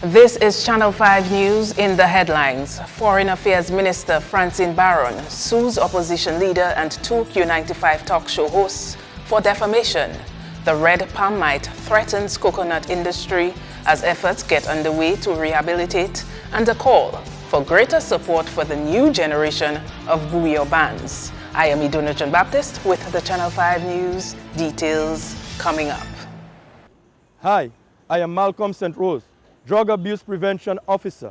This is Channel 5 News in the headlines. Foreign Affairs Minister Francine Baron sues opposition leader and two Q95 talk show hosts for defamation. The red palm mite threatens coconut industry as efforts get underway to rehabilitate, and a call for greater support for the new generation of bouillon bands. I am Iduna John Baptist with the Channel 5 News. Details coming up. Hi, I am Malcolm St. Rose, Drug Abuse Prevention Officer.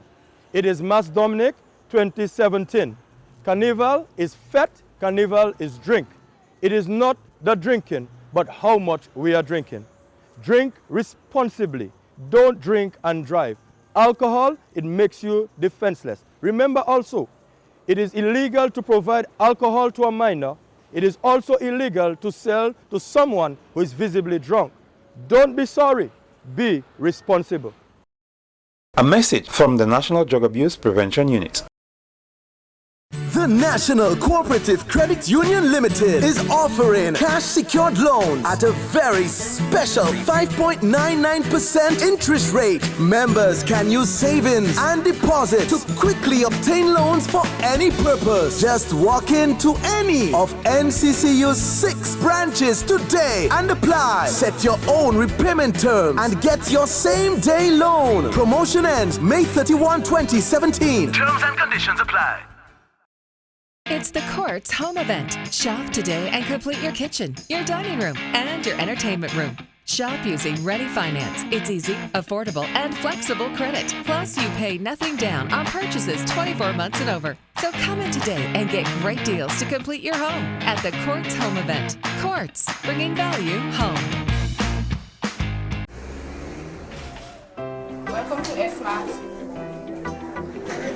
It is Mass Dominic 2017. Carnival is fete, Carnival is drink. It is not the drinking, but how much we are drinking. Drink responsibly. Don't drink and drive. Alcohol, it makes you defenseless. Remember also, it is illegal to provide alcohol to a minor. It is also illegal to sell to someone who is visibly drunk. Don't be sorry. Be responsible. A message from the National Drug Abuse Prevention Unit. The National Cooperative Credit Union Limited is offering cash secured loans at a very special 5.99% interest rate. Members can use savings and deposits to quickly obtain loans for any purpose. Just walk into any of NCCU's 6 branches today and apply. Set your own repayment terms and get your same day loan. Promotion ends May 31, 2017. Terms and conditions apply. It's the Courts Home Event. Shop today and complete your kitchen, your dining room, and your entertainment room. Shop using Ready Finance. It's easy, affordable, and flexible credit. Plus, you pay nothing down on purchases 24 months and over. So come in today and get great deals to complete your home at the Courts Home Event. Courts, bringing value home. Welcome to S-Mart.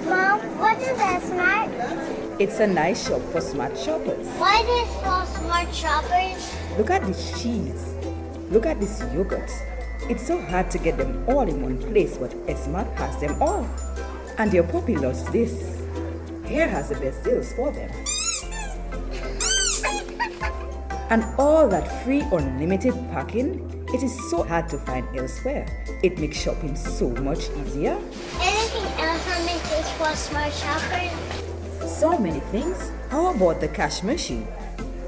Mom, what is S-Mart? It's a nice shop for smart shoppers. Why is it for smart shoppers? Look at this cheese. Look at this yogurt. It's so hard to get them all in one place, but S-Mart has them all. And your puppy loves this. Here has the best deals for them. And all that free unlimited packing, it is so hard to find elsewhere. It makes shopping so much easier. Anything else that makes this for smart shoppers? So many things. How about the cash machine?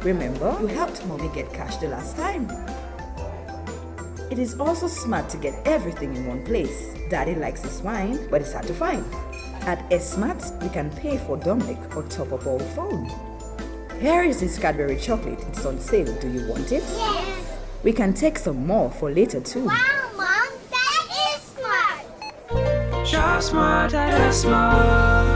Remember, you helped Mommy get cash the last time. It is also smart to get everything in one place. Daddy likes his wine, but it's hard to find. At S-Mart, we can pay for Dominic or top up our phone. Here is this Cadbury chocolate. It's on sale. Do you want it? Yes. We can take some more for later too. Wow, Mom, that is smart. Shop smart at S-Mart.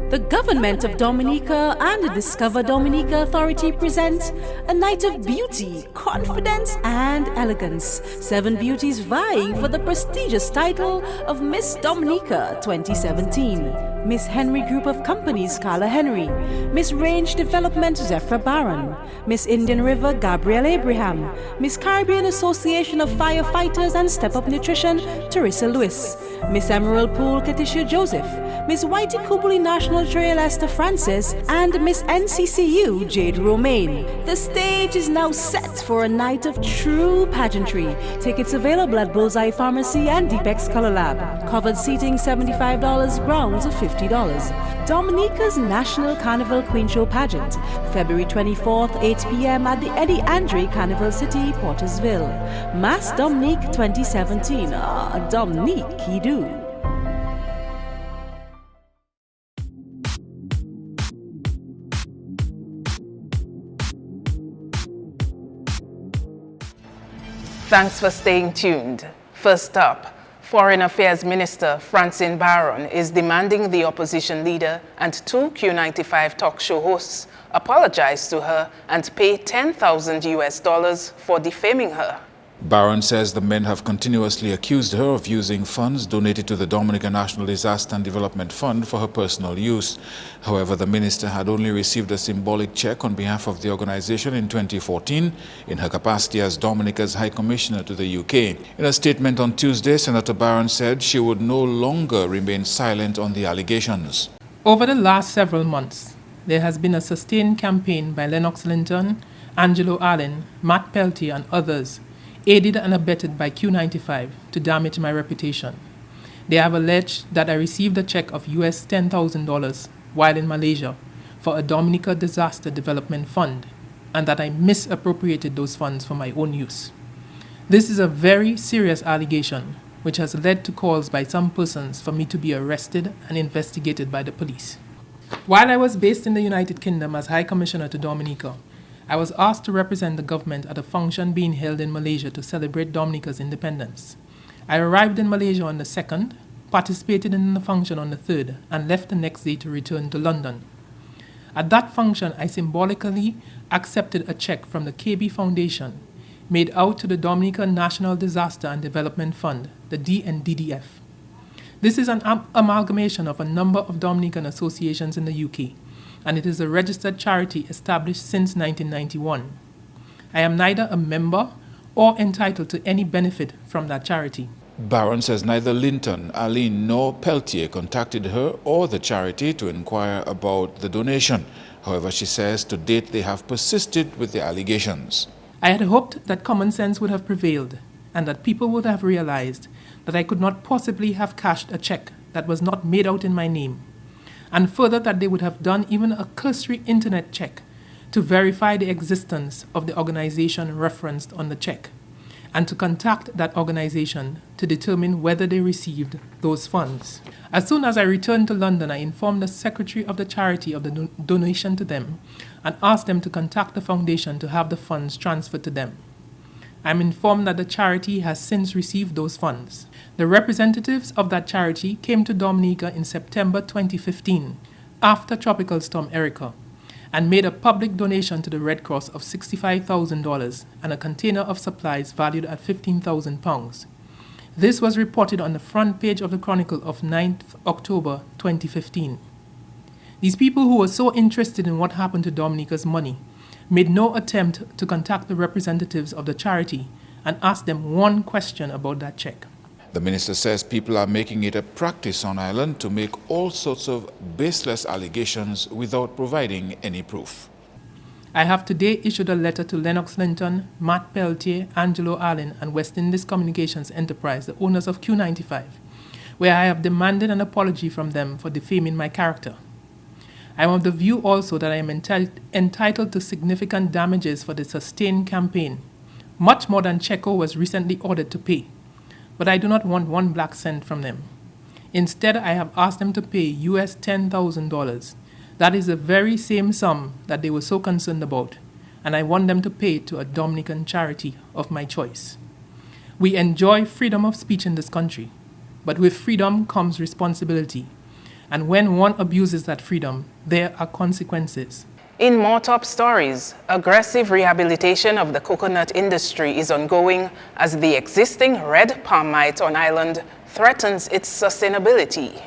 The government of Dominica and the Discover Dominica Authority present a night of beauty, confidence and elegance. 7 beauties vying for the prestigious title of Miss Dominica 2017. Miss Henry Group of Companies Carla Henry, Miss Range Development Zephyr Barron, Miss Indian River Gabrielle Abraham, Miss Caribbean Association of Firefighters and Step Up Nutrition Teresa Lewis, Miss Emerald Pool Katisha Joseph, Miss Whitey Kubuli National Trail Esther Francis, and Miss NCCU Jade Romaine. The stage is now set for a night of true pageantry. Tickets available at Bullseye Pharmacy and Deepex Color Lab. Covered seating $75, grounds of $50. Dominica's National Carnival Queen Show Pageant, February 24th, 8 p.m. at the Eddie Andre Carnival City, Portersville. Mass Dominique 2017. Dominique, he do. Thanks for staying tuned. First up, Foreign Affairs Minister Francine Baron is demanding the opposition leader and two Q95 talk show hosts apologize to her and pay $10,000 for defaming her. Baron says the men have continuously accused her of using funds donated to the Dominican National Disaster and Development Fund for her personal use. However, the minister had only received a symbolic check on behalf of the organization in 2014 in her capacity as Dominica's High Commissioner to the UK. In a statement on Tuesday, Senator Baron said she would no longer remain silent on the allegations. Over the last several months, there has been a sustained campaign by Lennox Linton, Angelo Allen, Matt Peltier and others aided and abetted by Q95 to damage my reputation. They have alleged that I received a check of US $10,000 while in Malaysia for a Dominica Disaster Development Fund, and that I misappropriated those funds for my own use. This is a very serious allegation, which has led to calls by some persons for me to be arrested and investigated by the police. While I was based in the United Kingdom as High Commissioner to Dominica, I was asked to represent the government at a function being held in Malaysia to celebrate Dominica's independence. I arrived in Malaysia on the 2nd, participated in the function on the 3rd, and left the next day to return to London. At that function, I symbolically accepted a check from the KB Foundation made out to the Dominica National Disaster and Development Fund, the DNDDF. This is an amalgamation of a number of Dominican associations in the UK, and it is a registered charity established since 1991. I am neither a member or entitled to any benefit from that charity. Barron says neither Linton, Aline nor Peltier contacted her or the charity to inquire about the donation. However, she says to date they have persisted with the allegations. I had hoped that common sense would have prevailed and that people would have realized that I could not possibly have cashed a check that was not made out in my name, and further that they would have done even a cursory internet check to verify the existence of the organization referenced on the check, and to contact that organization to determine whether they received those funds. As soon as I returned to London, I informed the secretary of the charity of the donation to them and asked them to contact the foundation to have the funds transferred to them. I am informed that the charity has since received those funds. The representatives of that charity came to Dominica in September 2015, after Tropical Storm Erica, and made a public donation to the Red Cross of $65,000 and a container of supplies valued at £15,000. This was reported on the front page of the Chronicle of 9th October 2015. These people who were so interested in what happened to Dominica's money made no attempt to contact the representatives of the charity and ask them one question about that check. The minister says people are making it a practice on island to make all sorts of baseless allegations without providing any proof. I have today issued a letter to Lennox Linton, Matt Peltier, Angelo Allen, and West Indies Communications Enterprise, the owners of Q95, where I have demanded an apology from them for defaming my character. I am of the view also that I am entitled to significant damages for the sustained campaign, much more than Checo was recently ordered to pay. But I do not want one black cent from them. Instead, I have asked them to pay US $10,000. That is the very same sum that they were so concerned about, and I want them to pay it to a Dominican charity of my choice. We enjoy freedom of speech in this country, but with freedom comes responsibility. And when one abuses that freedom, there are consequences. In more top stories, aggressive rehabilitation of the coconut industry is ongoing as the existing red palm mite on island threatens its sustainability.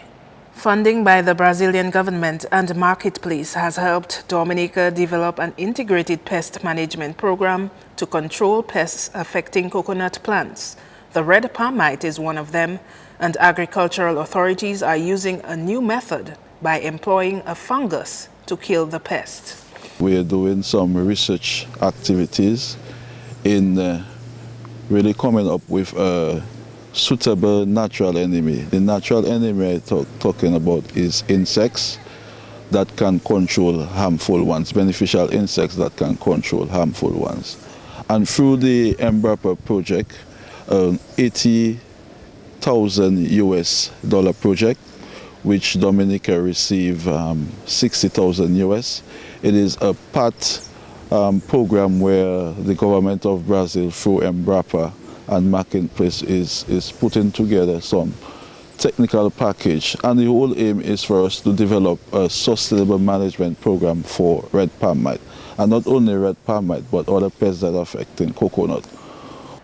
Funding by the Brazilian government and Marketplace has helped Dominica develop an integrated pest management program to control pests affecting coconut plants. The red palm mite is one of them, and agricultural authorities are using a new method by employing a fungus to kill the pest. We are doing some research activities in really coming up with a suitable natural enemy. The natural enemy I'm talking about is insects that can control harmful ones, beneficial insects that can control harmful ones. And through the MRAPA project, $80,000 US project, which Dominica received $60,000 US. It is a part program where the government of Brazil through MRAPA and Marketplace is putting together some technical package, and the whole aim is for us to develop a sustainable management program for red palm mite, and not only red palm mite but other pests that are affecting coconut.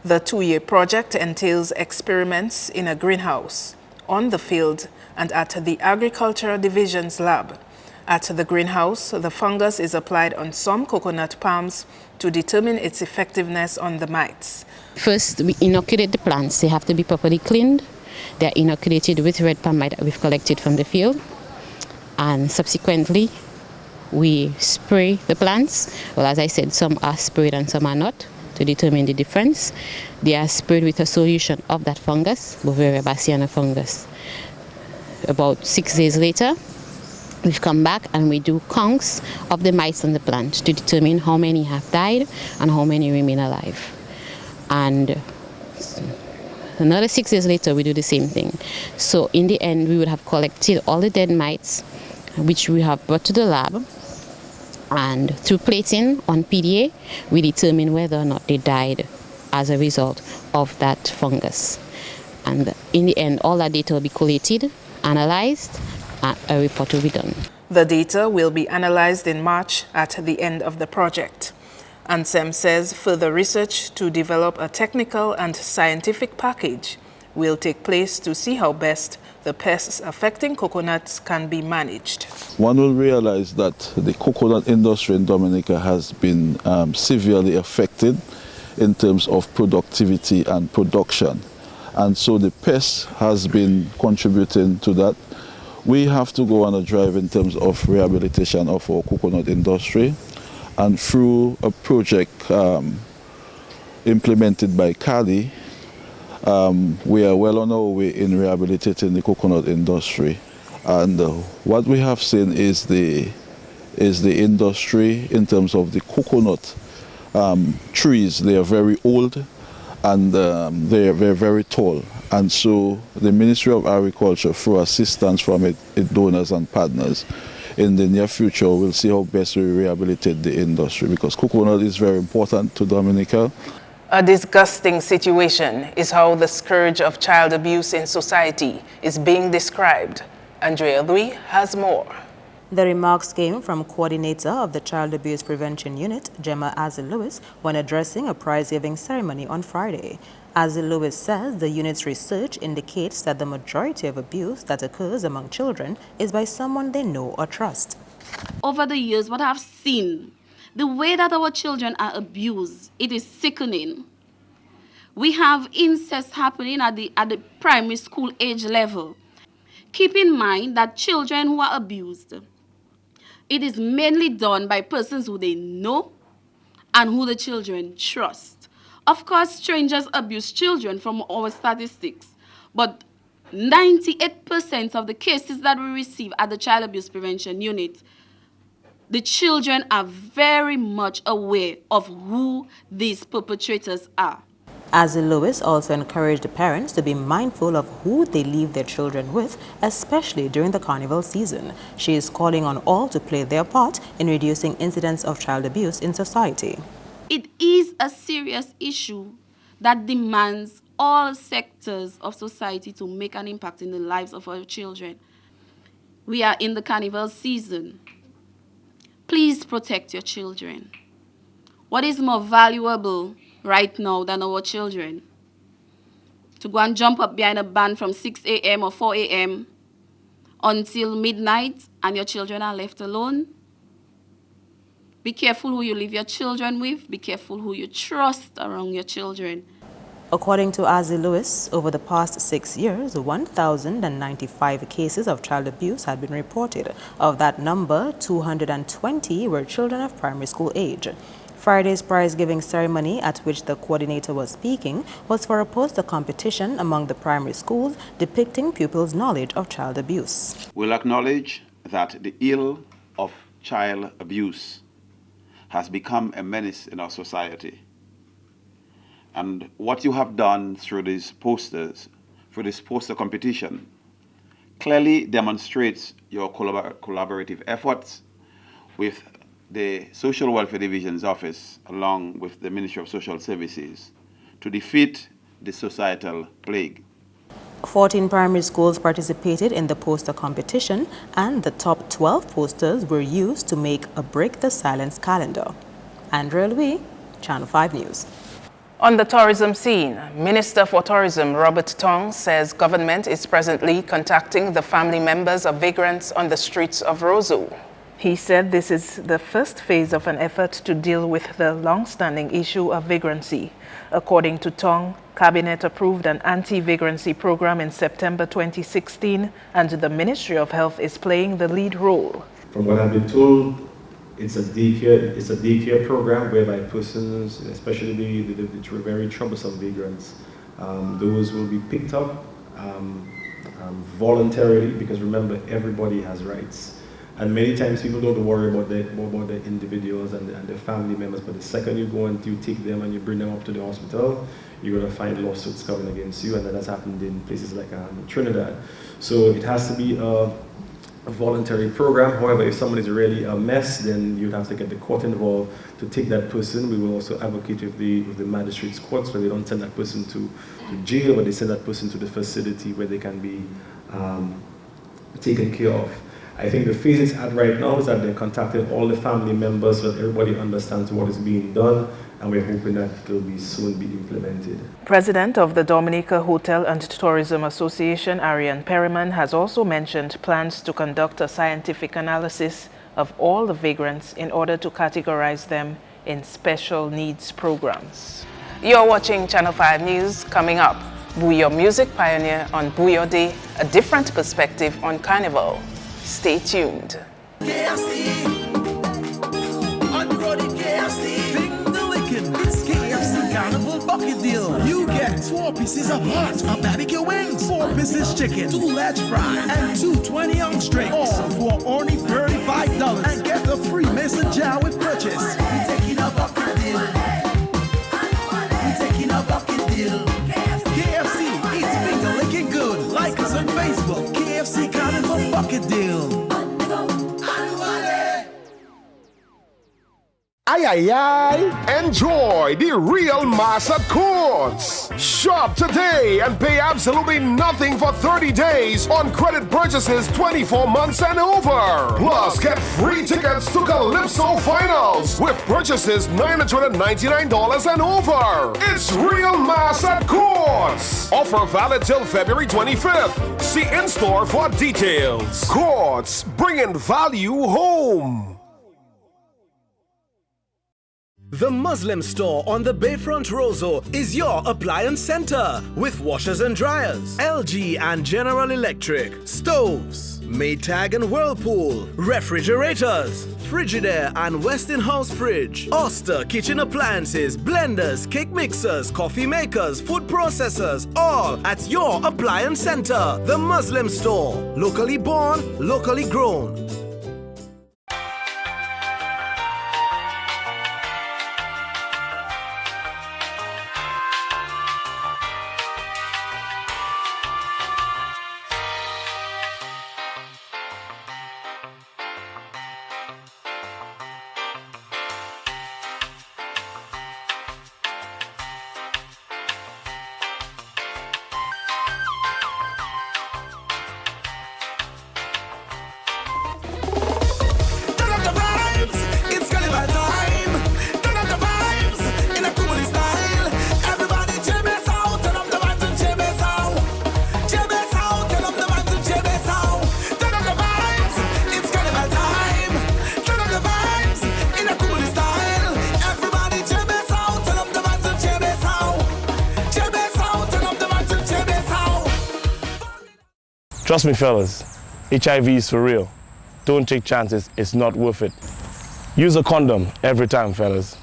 The two-year project entails experiments in a greenhouse, on the field, and at the Agriculture Division's lab. At the greenhouse, the fungus is applied on some coconut palms to determine its effectiveness on the mites. First, we inoculate the plants. They have to be properly cleaned. They are inoculated with red palm mite that we've collected from the field. And subsequently, we spray the plants. Well, as I said, some are sprayed and some are not, to determine the difference. They are sprayed with a solution of that fungus, Beauveria bassiana fungus. About 6 days later, we've come back and we do counts of the mites on the plant to determine how many have died and how many remain alive. And another 6 days later, we do the same thing. So in the end, we would have collected all the dead mites, which we have brought to the lab. And through plating on PDA, we determine whether or not they died as a result of that fungus. And in the end, all that data will be collated, analyzed, and a report will be done. The data will be analyzed in March at the end of the project. ANSEM says further research to develop a technical and scientific package will take place to see how best the pests affecting coconuts can be managed. One will realize that the coconut industry in Dominica has been severely affected in terms of productivity and production. And so the pest has been contributing to that. We have to go on a drive in terms of rehabilitation of our coconut industry. And through a project implemented by Cali, we are well on our way in rehabilitating the coconut industry. And what we have seen is the industry in terms of the coconut trees. They are very old and they are very tall. And so the Ministry of Agriculture, through assistance from its donors and partners, in the near future we'll see how best we rehabilitate the industry, because coconut is very important to Dominica. A disgusting situation is how the scourge of child abuse in society is being described. Andrea Louis has more. The remarks came from coordinator of the Child Abuse Prevention Unit, Gemma Azil-Lewis, when addressing a prize-giving ceremony on Friday. Azil-Lewis says the unit's research indicates that the majority of abuse that occurs among children is by someone they know or trust. Over the years, what I've seen, the way that our children are abused, it is sickening. We have incest happening at the primary school age level. Keep in mind that children who are abused, it is mainly done by persons who they know and who the children trust. Of course, strangers abuse children from our statistics, but 98% of the cases that we receive at the Child Abuse Prevention Unit, the children are very much aware of who these perpetrators are. Azil-Lewis also encouraged the parents to be mindful of who they leave their children with, especially during the carnival season. She is calling on all to play their part in reducing incidents of child abuse in society. It is a serious issue that demands all sectors of society to make an impact in the lives of our children. We are in the carnival season. Please protect your children. What is more valuable right now than our children? To go and jump up behind a band from 6 a.m. or 4 a.m. until midnight and your children are left alone? Be careful who you leave your children with. Be careful who you trust around your children. According to Azil-Lewis, over the past 6 years, 1,095 cases of child abuse had been reported. Of that number, 220 were children of primary school age. Friday's prize-giving ceremony, at which the coordinator was speaking, was for a poster competition among the primary schools depicting pupils' knowledge of child abuse. We'll acknowledge that the ill of child abuse has become a menace in our society. And what you have done through these posters, through this poster competition, clearly demonstrates your collaborative efforts with the Social Welfare Division's office, along with the Ministry of Social Services, to defeat the societal plague. 14 primary schools participated in the poster competition, and the top 12 posters were used to make a Break the Silence calendar. Andrea Louis, Channel 5 News. On the tourism scene, Minister for Tourism Robert Tong says government is presently contacting the family members of vagrants on the streets of Roseau. He said this is the first phase of an effort to deal with the long-standing issue of vagrancy. According to Tong, Cabinet approved an anti-vagrancy program in September 2016, and the Ministry of Health is playing the lead role. From what I've been told, It's a daycare program whereby persons, especially the very troublesome vagrants, those will be picked up voluntarily, because remember, everybody has rights. And many times people don't worry about the individuals and their family members, but the second you go and you take them and you bring them up to the hospital, you're going to find lawsuits coming against you, and that has happened in places like Trinidad. So it has to be a voluntary program. However, if someone is really a mess, then you'd have to get the court involved to take that person. We will also advocate with the magistrates' courts, so they don't send that person to jail, but they send that person to the facility where they can be taken care of. I think the phase it's at right now is that they're contacting all the family members so that everybody understands what is being done, and we're hoping that it will soon be implemented. President of the Dominica Hotel and Tourism Association, Arian Perryman, has also mentioned plans to conduct a scientific analysis of all the vagrants in order to categorize them in special needs programs. You're watching Channel 5 News. Coming up, Buyo Music Pioneer on Buyo Day, a different perspective on Carnival. Stay tuned. It's KFC Carnival Bucket Deal. You get 4 pieces of hot barbecue wings, 4 pieces chicken, 2 large fries, and 2 20-ounce drinks, all for only $35. And get the free mason jar with purchase. We're taking a bucket deal. We're taking a bucket deal. KFC, it's finger licking good. Like us on Facebook. KFC Carnival Bucket Deal. Ay, ay, ay. Enjoy the real mass at Courts. Shop today and pay absolutely nothing for 30 days on credit purchases 24 months and over. Plus, get free tickets to Calypso Finals with purchases $999 and over. It's real mass at Courts. Offer valid till February 25th. See in-store for details. Courts, bringing value home. The Muslim store on the Bayfront Roseau is your appliance center with washers and dryers, LG and General Electric, stoves, Maytag and Whirlpool, refrigerators, Frigidaire and Westinghouse fridge, Oster kitchen appliances, blenders, cake mixers, coffee makers, food processors, all at your appliance center. The Muslim store, locally born, locally grown. Trust me, fellas, HIV is for real. Don't take chances, it's not worth it. Use a condom every time, fellas.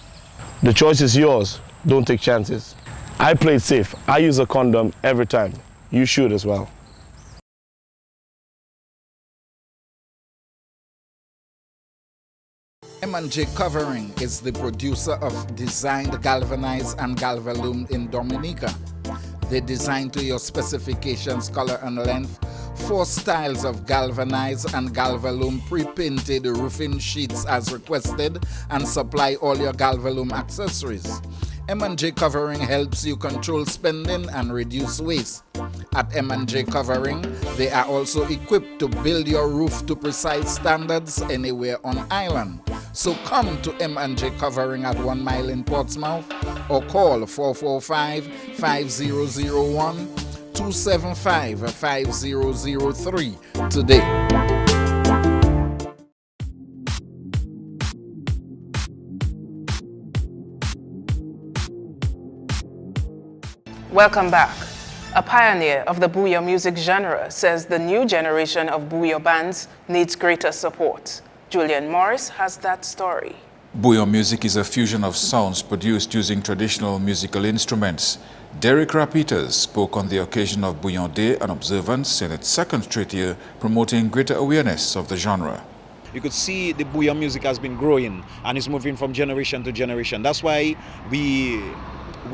The choice is yours, don't take chances. I play it safe, I use a condom every time. You should as well. M&J Covering is the producer of designed galvanized and galvalume in Dominica. They design to your specifications, color and length, 4 styles of galvanized and galvalume pre-painted roofing sheets as requested, and supply all your galvalume accessories. M&J Covering helps you control spending and reduce waste. At M&J Covering, they are also equipped to build your roof to precise standards anywhere on island. So come to M&J Covering at 1 Mile in Portsmouth or call 445-5001 275-5003 today. Welcome back. A pioneer of the Buyo music genre says the new generation of Buyo bands needs greater support. Julian Morris has that story. Bouillon music is a fusion of sounds produced using traditional musical instruments. Derek Rapitas spoke on the occasion of Bouillon Day, an observance in its second straight year, promoting greater awareness of the genre. You could see the bouillon music has been growing and is moving from generation to generation. That's why we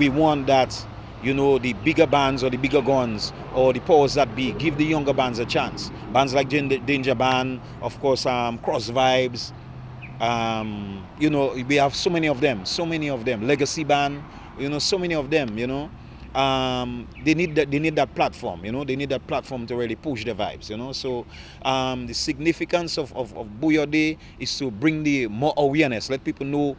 want that, you know, the bigger bands or the bigger guns or the powers that be give the younger bands a chance. Bands like Danger Band, of course, Cross Vibes. You know, we have so many of them. Legacy Band, you know, so many of them, you know. They need that platform, you know. They need that platform to really push the vibes, you know. So the significance of Bouillon Day is to bring the more awareness, let people know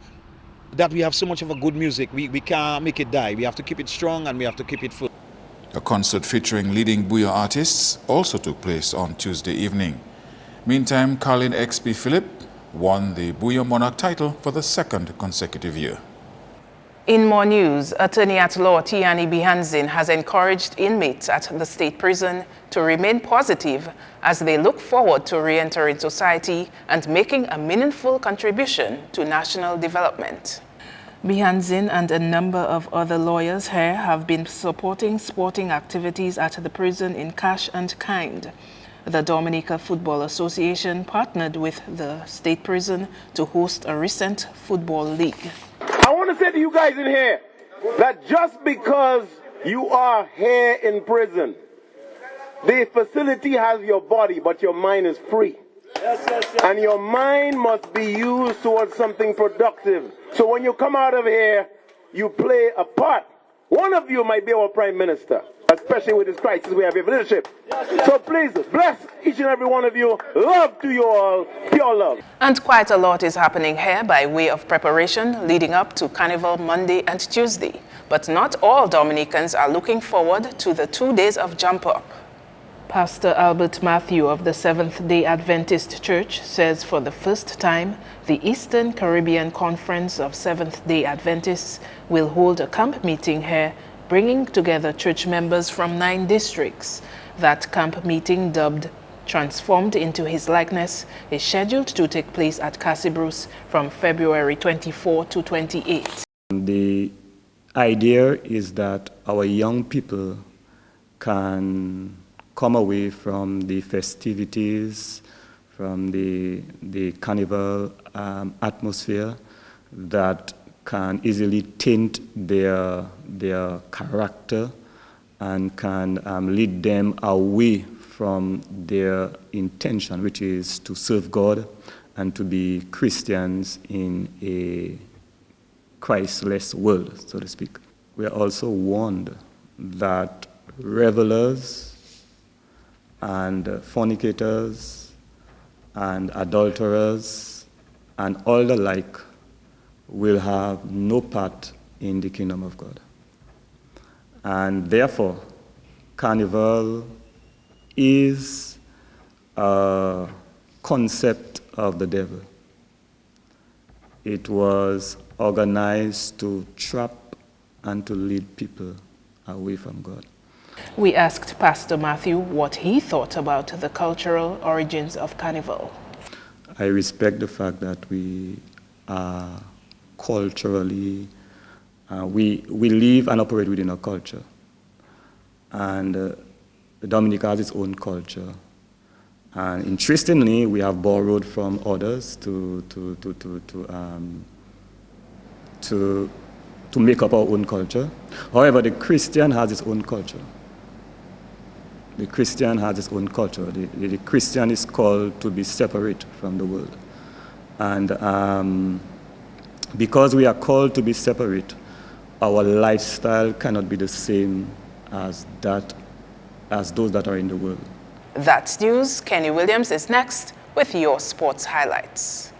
that we have so much of a good music. We can't make it die. We have to keep it strong and we have to keep it full. A concert featuring leading Bouillon artists also took place on Tuesday evening. Meantime, Carlin XP Phillip won the Bouillon Monarch title for the second consecutive year. In more news, Attorney-at-Law Tiani Bihanzin has encouraged inmates at the state prison to remain positive as they look forward to re-entering society and making a meaningful contribution to national development. Bihanzin and a number of other lawyers here have been supporting sporting activities at the prison in cash and kind. The Dominica Football Association partnered with the state prison to host a recent football league. I want to say to you guys in here that just because you are here in prison, the facility has your body, but your mind is free. And your mind must be used towards something productive. So when you come out of here, you play a part. One of you might be our Prime Minister, especially with this crisis we have here for leadership. So please, bless each and every one of you. Love to you all. Pure love. And quite a lot is happening here by way of preparation leading up to Carnival Monday and Tuesday. But not all Dominicans are looking forward to the 2 days of Jump Up. Pastor Albert Matthew of the Seventh-day Adventist Church says for the first time, the Eastern Caribbean Conference of Seventh-day Adventists will hold a camp meeting here, bringing together church members from 9 districts. That camp meeting, dubbed Transformed into His Likeness, is scheduled to take place at Cassie Bruce from February 24 to 28. The idea is that our young people can come away from the festivities, from the carnival atmosphere that can easily taint their character and can lead them away from their intention, which is to serve God and to be Christians in a Christless world, so to speak. We are also warned that revelers and fornicators and adulterers and all the like will have no part in the kingdom of God. And therefore, Carnival is a concept of the devil. It was organized to trap and to lead people away from God. We asked Pastor Matthew what he thought about the cultural origins of Carnival. I respect the fact that we are culturally, we live and operate within a culture. And Dominica has its own culture. And interestingly, we have borrowed from others to make up our own culture. However, the Christian has its own culture. The Christian has its own culture. The Christian is called to be separate from the world. And because we are called to be separate, our lifestyle cannot be the same as those that are in the world. That's news. Kenny Williams is next with your sports highlights.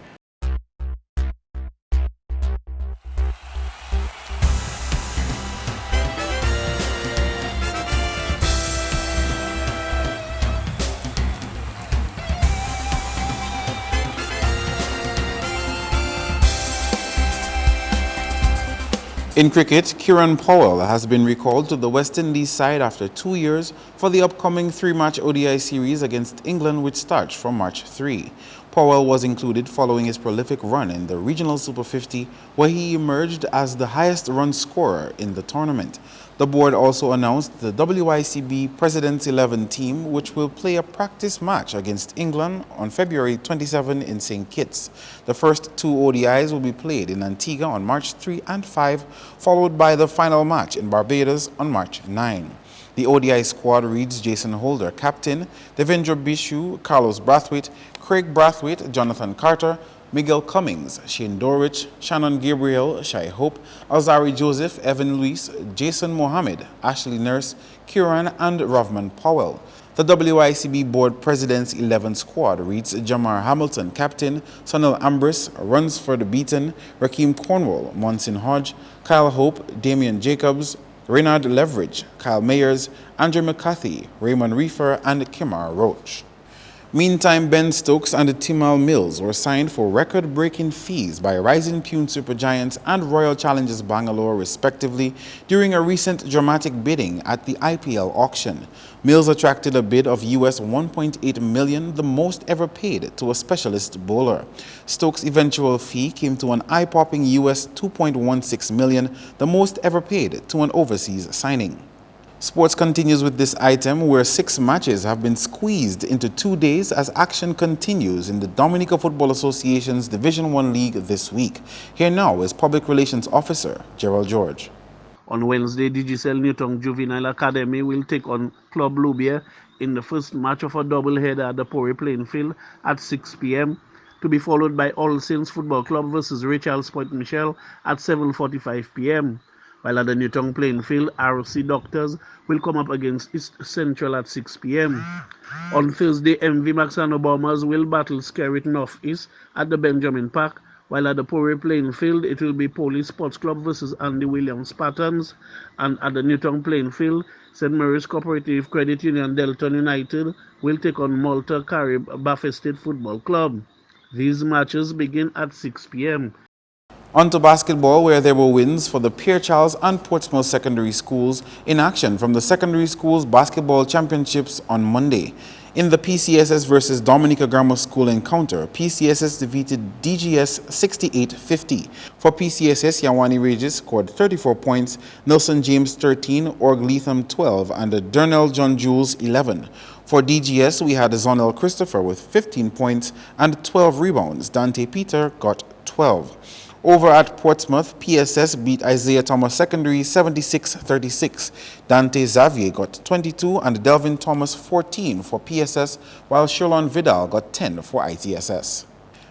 In cricket, Kieran Powell has been recalled to the West Indies side after 2 years for the upcoming 3-match ODI series against England, which starts from March 3. Powell was included following his prolific run in the Regional Super 50, where he emerged as the highest run scorer in the tournament. The board also announced the WICB President's 11 team, which will play a practice match against England on February 27 in St. Kitts. The first two ODIs will be played in Antigua on March 3 and 5, followed by the final match in Barbados on March 9. The ODI squad reads Jason Holder, captain, Devendra Bishu, Carlos Brathwaite, Craig Brathwaite, Jonathan Carter, Miguel Cummings, Shane Dorwich, Shannon Gabriel, Shai Hope, Alzari Joseph, Evan Luis, Jason Mohammed, Ashley Nurse, Kieran and Rovman Powell. The WICB Board President's 11 squad reads Jamar Hamilton, captain, Sunil Ambrose, runs for the beaten, Rakeem Cornwall, Monson Hodge, Kyle Hope, Damian Jacobs, Reynard Leverage, Kyle Mayers, Andrew McCarthy, Raymond Reefer, and Kimar Roach. Meantime, Ben Stokes and Timal Mills were signed for record-breaking fees by Rising Pune Supergiants and Royal Challengers Bangalore, respectively, during a recent dramatic bidding at the IPL auction. Mills attracted a bid of US $1.8 million, the most ever paid to a specialist bowler. Stokes' eventual fee came to an eye-popping US $2.16 million, the most ever paid to an overseas signing. Sports continues with this item, where 6 matches have been squeezed into 2 days as action continues in the Dominica Football Association's Division 1 League this week. Here now is Public Relations Officer Gerald George. On Wednesday, Digicel Newton Juvenile Academy will take on Club Lubia in the first match of a doubleheader at the Pori playing field at 6 p.m. to be followed by All Saints Football Club versus Rachel's Point Michelle at 7:45 p.m. While at the Newton playing field, RC Doctors will come up against East Central at 6 p.m. On Thursday, MV Maxano Bombers will battle Skerrit Northeast at the Benjamin Park, while at the Pori playing field, it will be Police Sports Club versus Andy Williams Spartans, and at the Newton playing field, St. Mary's Cooperative Credit Union Delton United will take on Malta Carib Baffin State Football Club. These matches begin at 6 p.m. On to basketball, where there were wins for the Pierre Charles and Portsmouth secondary schools in action from the secondary schools basketball championships on Monday. In the PCSS versus Dominica Grammar School encounter, PCSS defeated DGS 68-50. For PCSS, Yawani Regis scored 34 points, Nelson James 13, Org Leatham 12, and Dernell John Jules 11. For DGS, we had Zonel Christopher with 15 points and 12 rebounds. Dante Peter got 12. Over at Portsmouth, PSS beat Isaiah Thomas Secondary 76-36. Dante Xavier got 22 and Delvin Thomas 14 for PSS, while Sherlon Vidal got 10 for ITSS.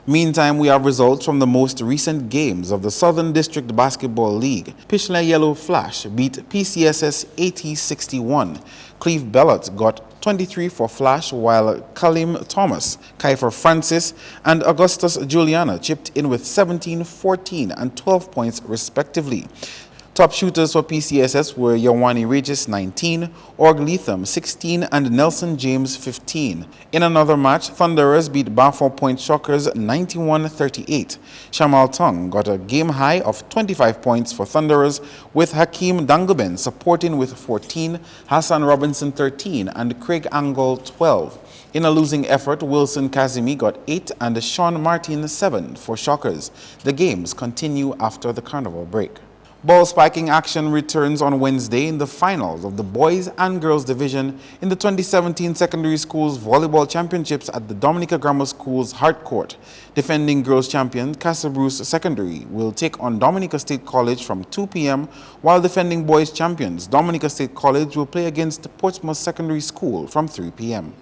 Meantime, we have results from the most recent games of the Southern District Basketball League. Pichelin Yellow Flash beat PCSS 80-61. Cleve Bellot got 23 for Flash, while Kalim Thomas, Kiefer Francis, and Augustus Juliana chipped in with 17, 14, and 12 points respectively. Top shooters for PCSS were Yawani Regis 19, Org Leatham 16, and Nelson James 15. In another match, Thunderers beat Balfour Point Shockers 91-38. Shamal Tong got a game high of 25 points for Thunderers, with Hakeem Dangoben supporting with 14, Hassan Robinson 13, and Craig Angle 12. In a losing effort, Wilson Kazimi got 8 and Sean Martin 7 for Shockers. The games continue after the carnival break. Ball spiking action returns on Wednesday in the finals of the boys and girls division in the 2017 Secondary Schools Volleyball Championships at the Dominica Grammar School's Hart Court. Defending girls champion Castle Bruce Secondary will take on Dominica State College from 2 p.m., while defending boys champions Dominica State College will play against Portsmouth Secondary School from 3 p.m.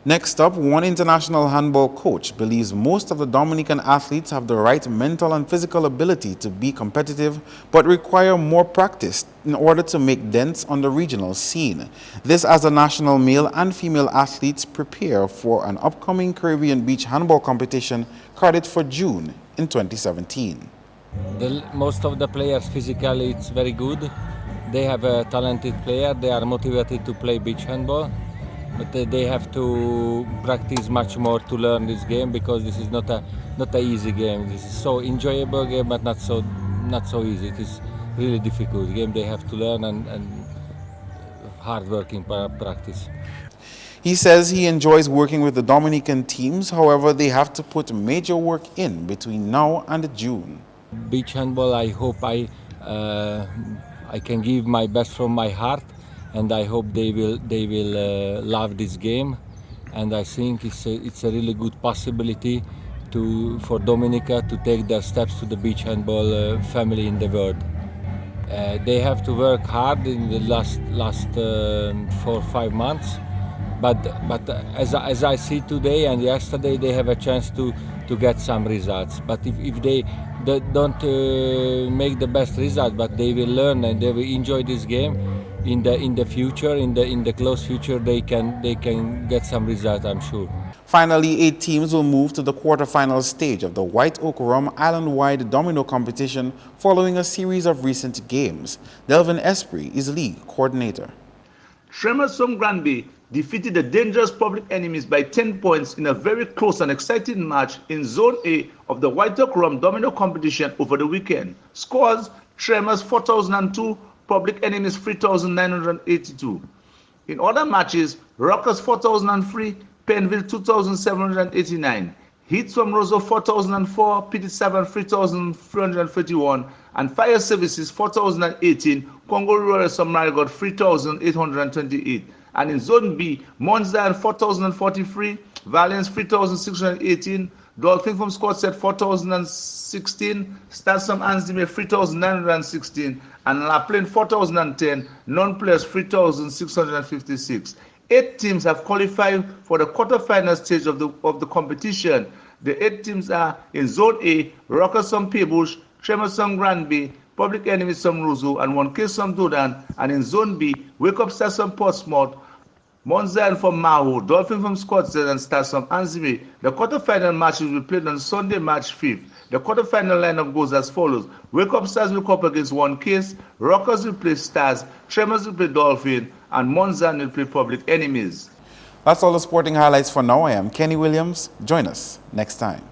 Next up, one international handball coach believes most of the Dominican athletes have the right mental and physical ability to be competitive, but require more practice in order to make dents on the regional scene. This as the national male and female athletes prepare for an upcoming Caribbean beach handball competition carried for June in 2017. Most of the players physically it's very good. They have a talented player. They are motivated to play beach handball. But they have to practice much more to learn this game, because this is not a easy game. This is so enjoyable game, but not so easy. It is really difficult game. They have to learn and hard working practice. He says he enjoys working with the Dominican teams, however, they have to put major work in between now and June. Beach handball, I hope I can give my best from my heart, and I hope they will love this game. And I think it's a really good possibility for Dominica to take their steps to the beach handball family in the world. They have to work hard in the last 4 or 5 months, but as I see today and yesterday, they have a chance to get some results. But if they don't make the best result, but they will learn and they will enjoy this game in the future, in the close future, they can get some results, I'm sure. Finally, 8 teams will move to the quarterfinal stage of the White Oak Rum Island-wide domino competition following a series of recent games. Delvin Esprit is league coordinator. Tremersum Granby defeated the dangerous public enemies by 10 points in a very close and exciting match in Zone A of the White Oak Rum domino competition over the weekend. Scores: Tremors 4,002, public enemies 3,982. In other matches, Rockers 4,003, Penville 2,789, Heats from Roseau 4,004, PT7 3,331, and Fire Services 4,018, Congo Rural Marigot 3,828. And in Zone B, Monza 4,043, Valence 3,618, Dolphin from Scottsdale 4,016, Stars from Anzime 3,916, and La Plaine 4,010, non-players 3,656. 8 teams have qualified for the quarterfinal stage of the competition. The 8 teams are in Zone A: Rockersum Peebush, Tremersum Granby, Public Enemies from Roseau, and 1K from Dodan. And in Zone B, Wake Up Stars from Portsmouth, Monza from Maho, Dolphin from Scottsdale, and Stars from Anzime. The quarterfinal matches will be played on Sunday, March 5th. The quarterfinal lineup goes as follows: Wake Up Stars will come up against 1K, Rockers will play Stars, Tremors will play Dolphin, and Monza will play Public Enemies. That's all the sporting highlights for now. I am Kenny Williams. Join us next time.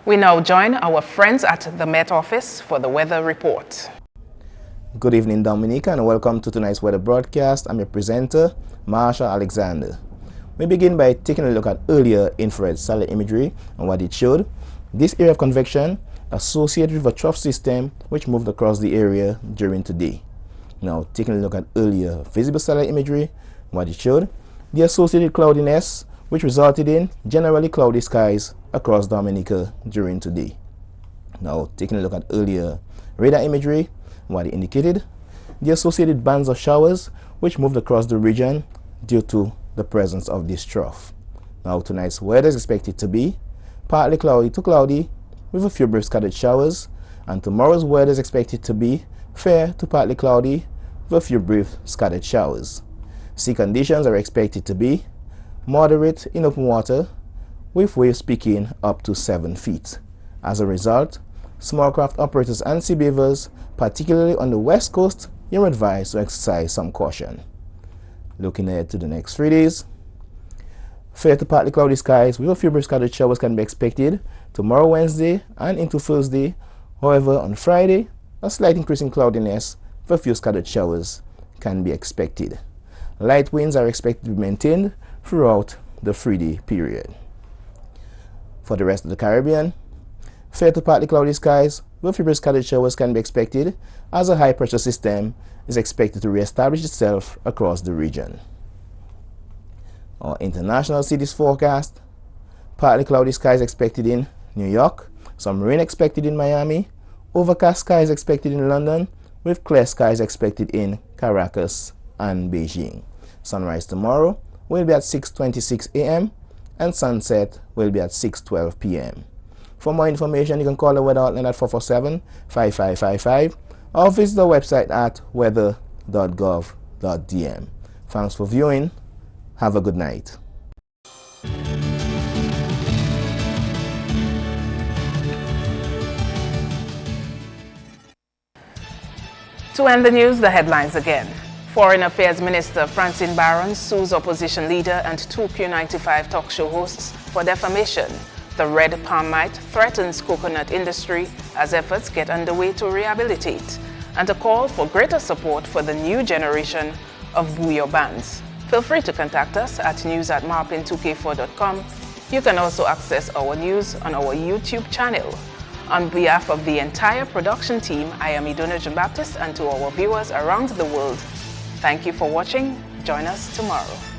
We now join our friends at the Met Office for the weather report. Good evening, Dominica, and welcome to tonight's weather broadcast. I'm your presenter, Marsha Alexander. We begin by taking a look at earlier infrared satellite imagery and what it showed. This area of convection associated with a trough system which moved across the area during today. Now, taking a look at earlier visible satellite imagery and what it showed. The associated cloudiness which resulted in generally cloudy skies across Dominica during today. Now, taking a look at earlier radar imagery, what it indicated, the associated bands of showers which moved across the region due to the presence of this trough. Now, tonight's weather is expected to be partly cloudy to cloudy with a few brief scattered showers, and tomorrow's weather is expected to be fair to partly cloudy with a few brief scattered showers. Sea conditions are expected to be moderate in open water with waves peaking up to 7 feet. As a result, small craft operators and sea beavers, particularly on the west coast, you're advised to exercise some caution. Looking ahead to the next 3 days, fair to partly cloudy skies with a few brief scattered showers can be expected tomorrow, Wednesday, and into Thursday. However, on Friday, a slight increase in cloudiness with a few scattered showers can be expected. Light winds are expected to be maintained throughout the 3-day period. For the rest of the Caribbean, fair to partly cloudy skies with few scattered showers can be expected as a high pressure system is expected to re-establish itself across the region. Our international cities forecast: partly cloudy skies expected in New York, some rain expected in Miami, overcast skies expected in London, with clear skies expected in Caracas and Beijing. Sunrise tomorrow will be at 6:26 a.m. and sunset will be at 6:12 p.m. For more information, you can call the weather hotline at 447-5555 or visit the website at weather.gov.dm. Thanks for viewing. Have a good night. To end the news, the headlines again. Foreign Affairs Minister Francine Barron sues opposition leader and two Q95 talk show hosts for defamation. The red palmite threatens coconut industry as efforts get underway to rehabilitate, and a call for greater support for the new generation of bouyon bands. Feel free to contact us at news@marpin2k4.com. You can also access our news on our YouTube channel. On behalf of the entire production team, I am Idona Jean-Baptiste, and to our viewers around the world, thank you for watching. Join us tomorrow.